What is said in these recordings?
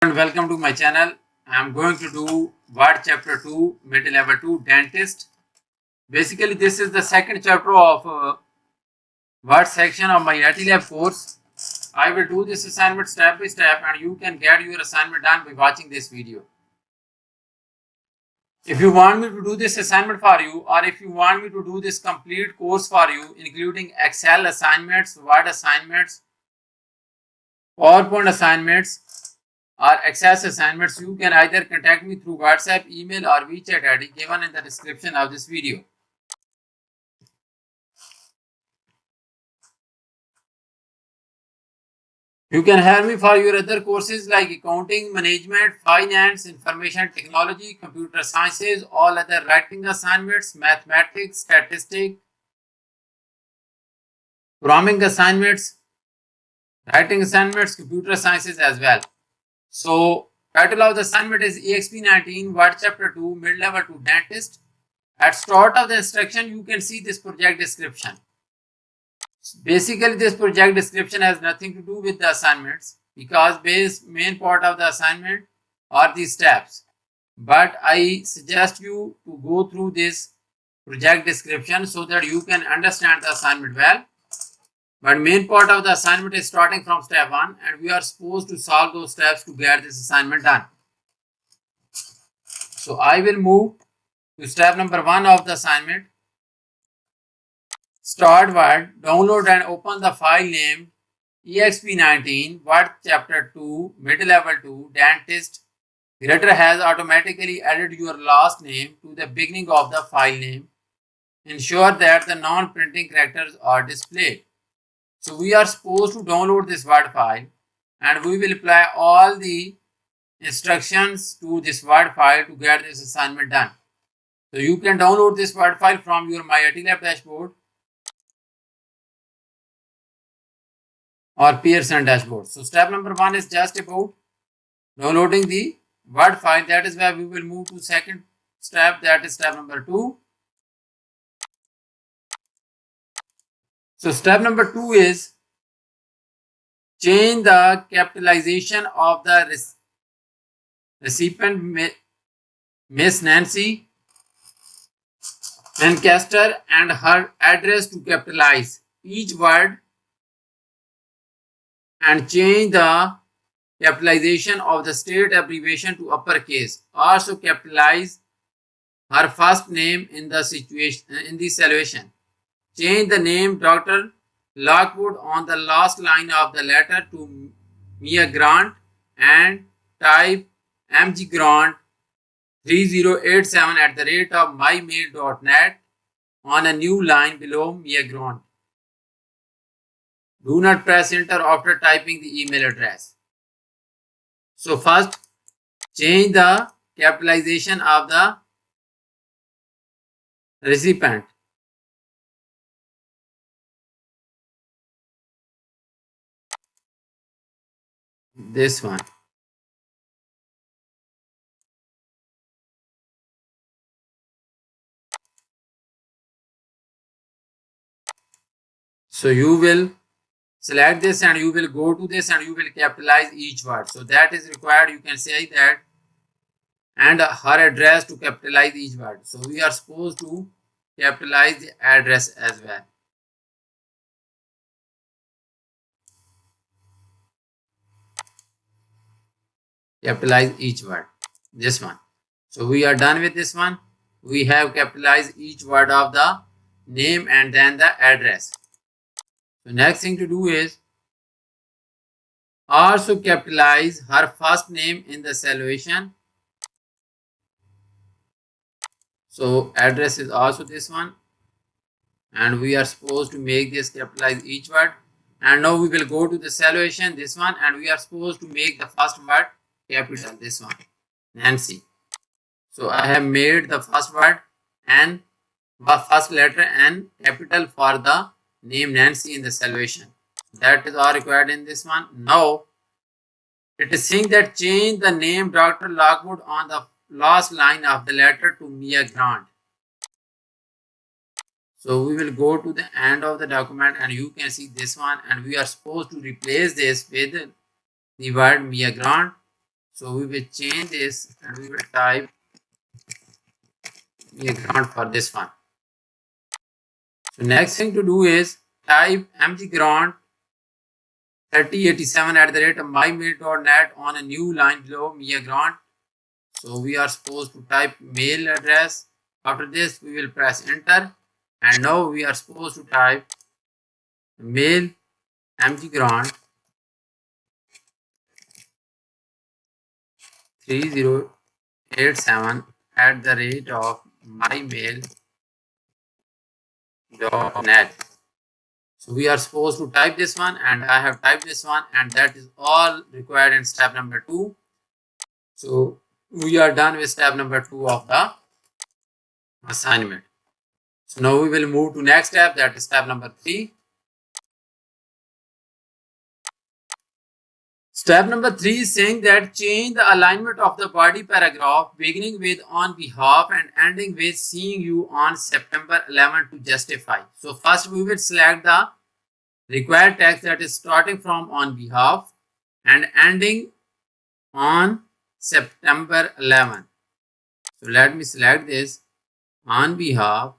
and welcome to my channel. I am going to do Word Chapter 2, Middle Level 2, Dentist. Basically, this is the second chapter of Word section of my IT Lab course. I will do this assignment step by step and you can get your assignment done by watching this video. If you want me to do this assignment for you, or if you want me to do this complete course for you, including Excel assignments, Word assignments, PowerPoint assignments, or Access assignments, you can either contact me through WhatsApp, email, or WeChat ID given in the description of this video. You can hire me for your other courses like accounting, management, finance, information technology, computer sciences, all other writing assignments, mathematics, statistics, programming assignments, writing assignments, computer sciences as well. So, title of the assignment is EXP19 Word Chapter 2 Mid-Level 2 Dentist. At start of the instruction, you can see this project description. Basically, this project description has nothing to do with the assignments because main part of the assignment are these steps. But I suggest you to go through this project description so that you can understand the assignment well. But main part of the assignment is starting from step 1 and we are supposed to solve those steps to get this assignment done. So I will move to step number 1 of the assignment. Start Word, download and open the file named EXP19 Word Chapter 2 Mid-Level 2 Dentist. The editor has automatically added your last name to the beginning of the file name. Ensure that the non-printing characters are displayed. So we are supposed to download this Word file and we will apply all the instructions to this Word file to get this assignment done. So you can download this Word file from your My IT Lab dashboard or Pearson dashboard. So step number 1 is just about downloading the Word file. That is where we will move to second step, that is step number 2. So step number 2 is change the capitalization of the recipient Miss Nancy Lancaster and her address to capitalize each word and change the capitalization of the state abbreviation to uppercase. Also capitalize her first name in the solution. Change the name Dr. Lockwood on the last line of the letter to Mia Grant and type mggrant 3087 @ mymail.net on a new line below Mia Grant. Do not press enter after typing the email address. So first, change the capitalization of the recipient. This one. So you will select this and you will go to this and you will capitalize each word. So that is required. You can say that and her address to capitalize each word. So we are supposed to capitalize the address as well. Capitalize each word. This one. So we are done with this one. We have capitalized each word of the name and then the address. So next thing to do is also capitalize her first name in the solution. So address is also this one and we are supposed to make this capitalize each word. And now we will go to the solution, this one, and we are supposed to make the first word capital, this one, Nancy. So I have made the first word and first letter and capital for the name Nancy in the solution. That is all required in this one. Now it is saying that change the name Dr. Lockwood on the last line of the letter to Mia Grant. So we will go to the end of the document and you can see this one and we are supposed to replace this with the word Mia Grant. So we will change this and we will type a grant for this one. So next thing to do is type mggrant 3087 @mymail.net on a new line below Mia Grant. So we are supposed to type mail address. After this, we will press enter. And now we are supposed to type mail mggrant 3087 @mymail.net. So we are supposed to type this one, and I have typed this one, and that is all required in step number 2. So we are done with step number 2 of the assignment. So now we will move to next step, that is step number 3. Step number 3 is saying that change the alignment of the body paragraph beginning with on behalf and ending with seeing you on September 11 to justify. So first we will select the required text that is starting from on behalf and ending on September 11. So let me select this on behalf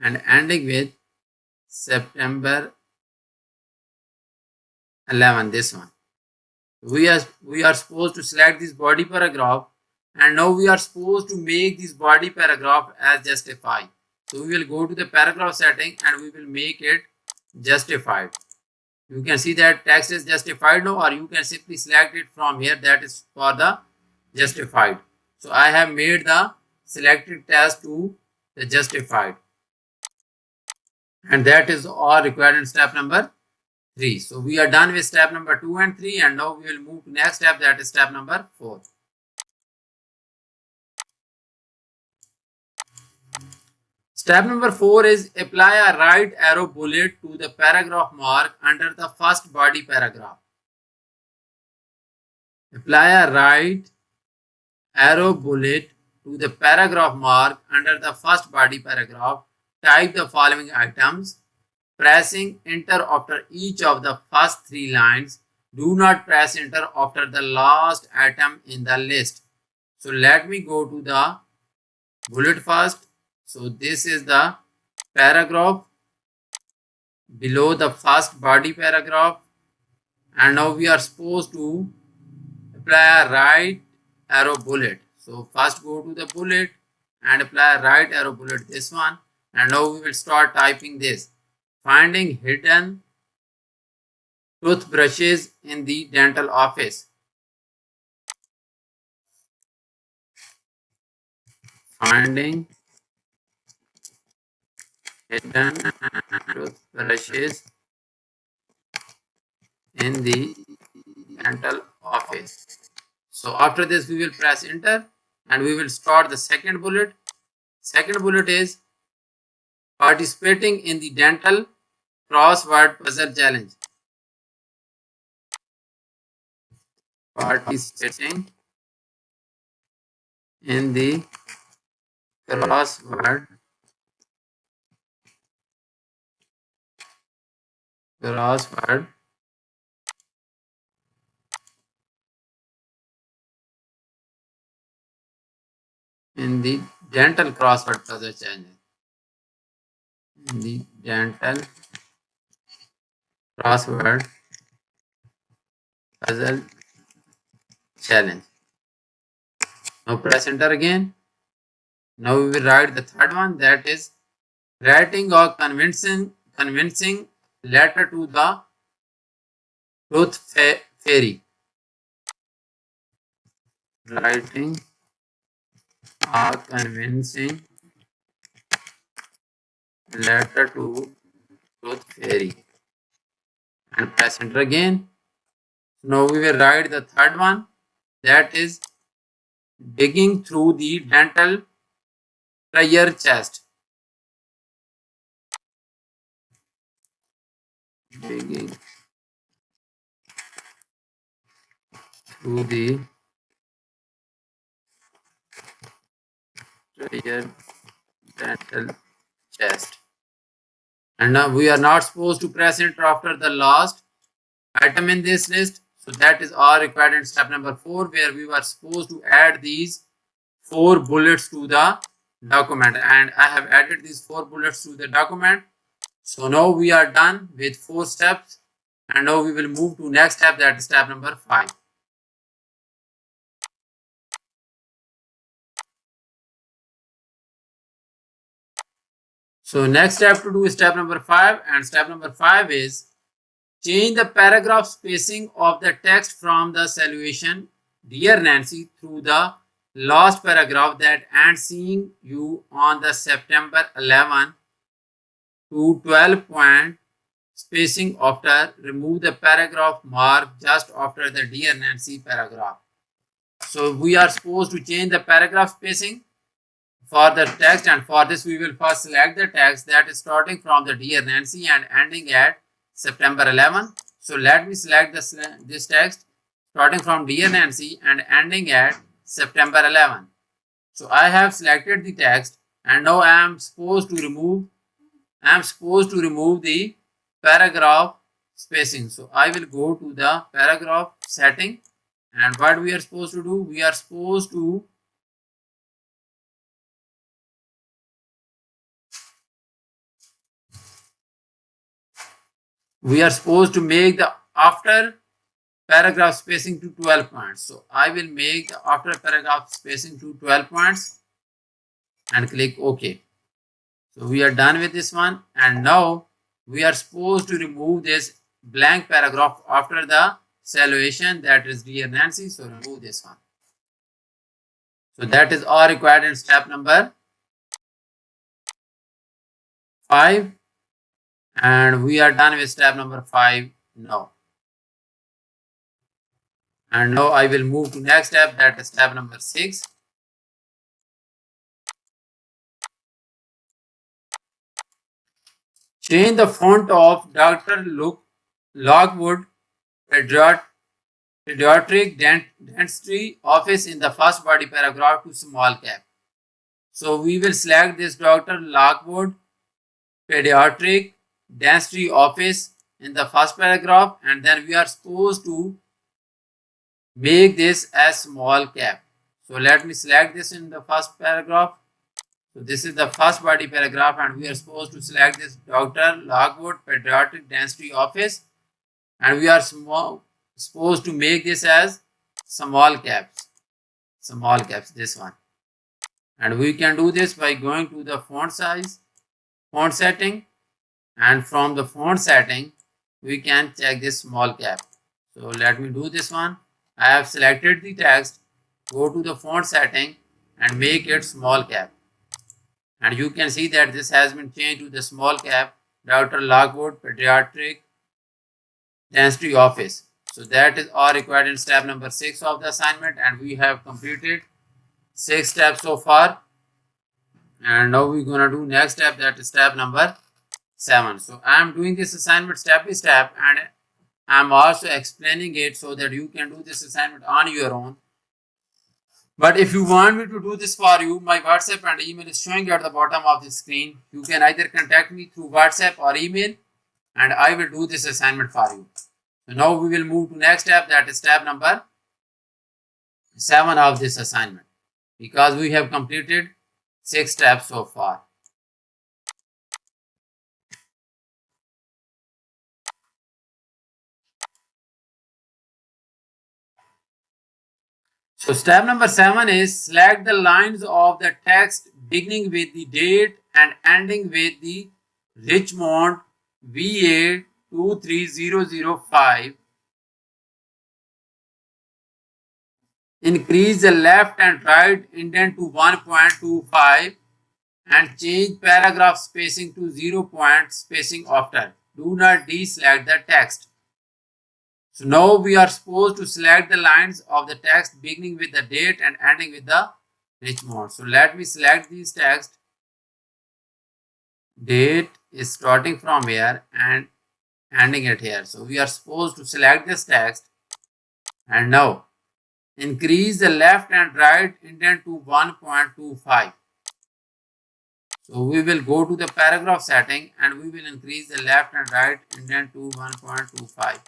and ending with September 11, this one. We are supposed to select this body paragraph, and now we are supposed to make this body paragraph as justified. So we will go to the paragraph setting and we will make it justified. You can see that text is justified now, or you can simply select it from here, that is for the justified. So I have made the selected text to the justified, and that is all required in step number 3. So we are done with step number 2 and 3, and now we will move to next step, that is step number 4. Step number 4 is apply a right arrow bullet to the paragraph mark under the first body paragraph. Apply a right arrow bullet to the paragraph mark under the first body paragraph. Type the following items, pressing enter after each of the first 3 lines. Do not press enter after the last item in the list. So let me go to the bullet first. So this is the paragraph below the first body paragraph, and now we are supposed to apply a right arrow bullet. So first go to the bullet and apply a right arrow bullet, this one, and now we will start typing this. Finding hidden toothbrushes in the dental office. Finding hidden toothbrushes in the dental office. So after this we will press enter and we will start the second bullet. Second bullet is participating in the dental crossword puzzle challenge. Participating in the crossword in the dental crossword puzzle challenge. In the dental crossword puzzle challenge. Now press enter again. Now we will write the third one, that is writing a convincing letter to the tooth fairy. Writing a convincing letter to tooth fairy, and press enter again. Now we will write the third one, that is digging through the dental treasure chest. Digging through the treasure dental chest. And now we are not supposed to press enter after the last item in this list. So that is all required in step number 4, where we were supposed to add these 4 bullets to the document, and I have added these 4 bullets to the document. So now we are done with 4 steps, and now we will move to next step, that is step number 5. So next step to do is step number 5, and step number 5 is change the paragraph spacing of the text from the solution "Dear Nancy" through the last paragraph that "and seeing you on the September 11 to 12 point spacing after." Remove the paragraph mark just after the "Dear Nancy" paragraph. So we are supposed to change the paragraph spacing for the text, and for this we will first select the text that is starting from the "Dear Nancy" and ending at September 11. So let me select this text starting from "Dear Nancy" and ending at September 11. So I have selected the text, and now I am supposed to remove the paragraph spacing. So I will go to the paragraph setting, and what we are supposed to do, we are supposed to make the after paragraph spacing to 12 points. So I will make the after paragraph spacing to 12 points and click OK. So we are done with this one, and now we are supposed to remove this blank paragraph after the salutation, that is "Dear Nancy." So remove this one. So that is all required in step number 5, and we are done with step number 5 now. And now I will move to next step, that is step number 6. Change the font of Dr. Lockwood Pediatric Dentistry Office in the first body paragraph to small cap. So we will select this Dr. Lockwood Pediatric Dentistry Office in the first paragraph, and then we are supposed to make this as small cap. So let me select this in the first paragraph. So this is the first body paragraph, and we are supposed to select this Dr. Lockwood Pediatric Dentistry Office, and we are supposed to make this as small caps, this one. And we can do this by going to the font size, font setting, and from the font setting we can check this small cap. So let me do this one. I have selected the text, go to the font setting and make it small cap, and you can see that this has been changed to the small cap, Dr. Lockwood Pediatric Dentistry Office. So that is all required in step number 6 of the assignment, and we have completed 6 steps so far. And now we're gonna do next step, that is step number 7. So I am doing this assignment step by step, and I am also explaining it so that you can do this assignment on your own. But if you want me to do this for you, my WhatsApp and email is showing at the bottom of the screen. You can either contact me through WhatsApp or email, and I will do this assignment for you. So now we will move to next step, that is step number 7 of this assignment, because we have completed 6 steps so far. So step number 7 is select the lines of the text beginning with the date and ending with the Richmond VA 23005. Increase the left and right indent to 1.25 and change paragraph spacing to 0 point spacing after. Do not deselect the text. So now we are supposed to select the lines of the text beginning with the date and ending with the Richmond. So let me select this text. Date is starting from here and ending it here. So we are supposed to select this text, and now increase the left and right indent to 1.25. So we will go to the paragraph setting and we will increase the left and right indent to 1.25.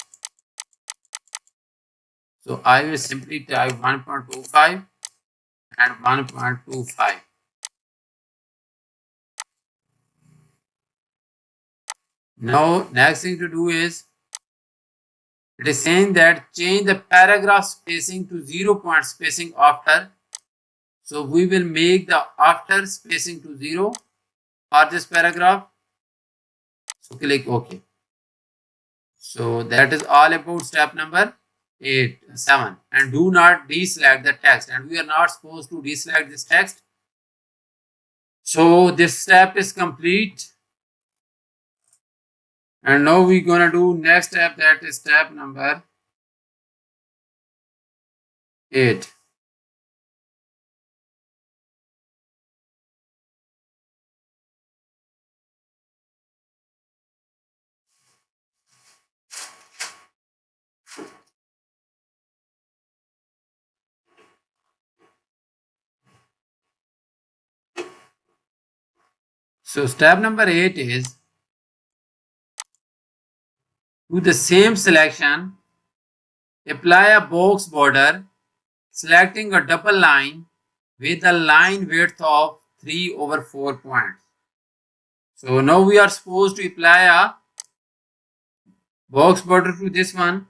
So I will simply type 1.25 and 1.25. Now next thing to do is, it is saying that change the paragraph spacing to 0 point spacing after. So we will make the after spacing to 0 for this paragraph. So click OK. So that is all about step number 7. And do not deselect the text. And we are not supposed to deselect this text. So this step is complete. And now we're gonna do next step, that is step number 8. So step number 8 is, do the same selection, apply a box border, selecting a double line with a line width of 3/4 points. So now we are supposed to apply a box border to this one.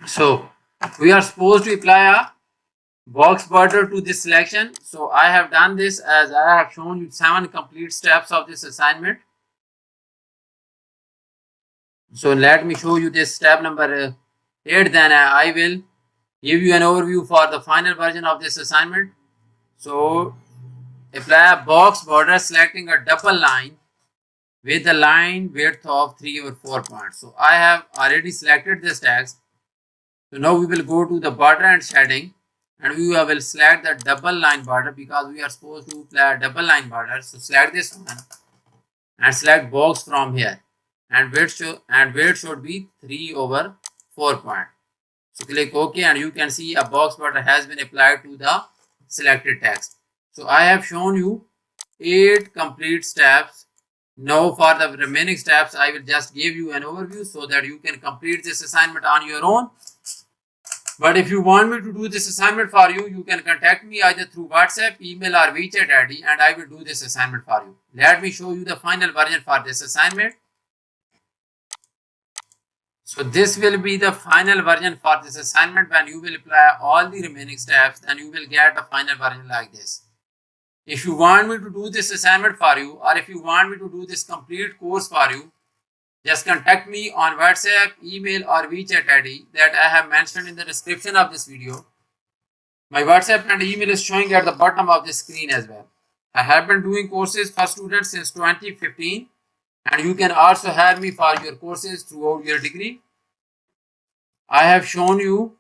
So we are supposed to apply a box border to this selection. So I have done this, as I have shown you 7 complete steps of this assignment. So let me show you this step number 8. Then I will give you an overview for the final version of this assignment. So apply a box border, selecting a double line with a line width of 3/4 points. So I have already selected this text. So now we will go to the border and shading, and we will select the double line border because we are supposed to apply a double line border. So select this one and select box from here, and width should be 3/4 point. So click OK, and you can see a box border has been applied to the selected text. So I have shown you 8 complete steps. Now for the remaining steps, I will just give you an overview so that you can complete this assignment on your own. But if you want me to do this assignment for you, you can contact me either through WhatsApp, email or WeChat ID, and I will do this assignment for you. Let me show you the final version for this assignment. So this will be the final version for this assignment. When you will apply all the remaining steps, then you will get a final version like this. If you want me to do this assignment for you, or if you want me to do this complete course for you, just contact me on WhatsApp, email or WeChat ID that I have mentioned in the description of this video. My WhatsApp and email is showing at the bottom of the screen as well. I have been doing courses for students since 2015, and you can also hire me for your courses throughout your degree. I have shown you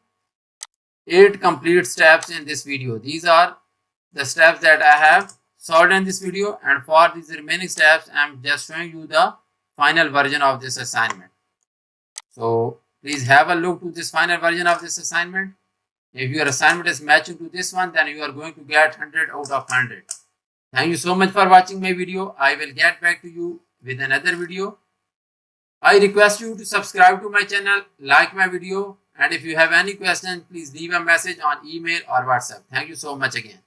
8 complete steps in this video. These are the steps that I have solved in this video, and for these remaining steps I am just showing you the final version of this assignment. So please have a look to this final version of this assignment. If your assignment is matching to this one, then you are going to get 100 out of 100. Thank you so much for watching my video. I will get back to you with another video. I request you to subscribe to my channel, like my video, and if you have any questions, please leave a message on email or WhatsApp. Thank you so much again.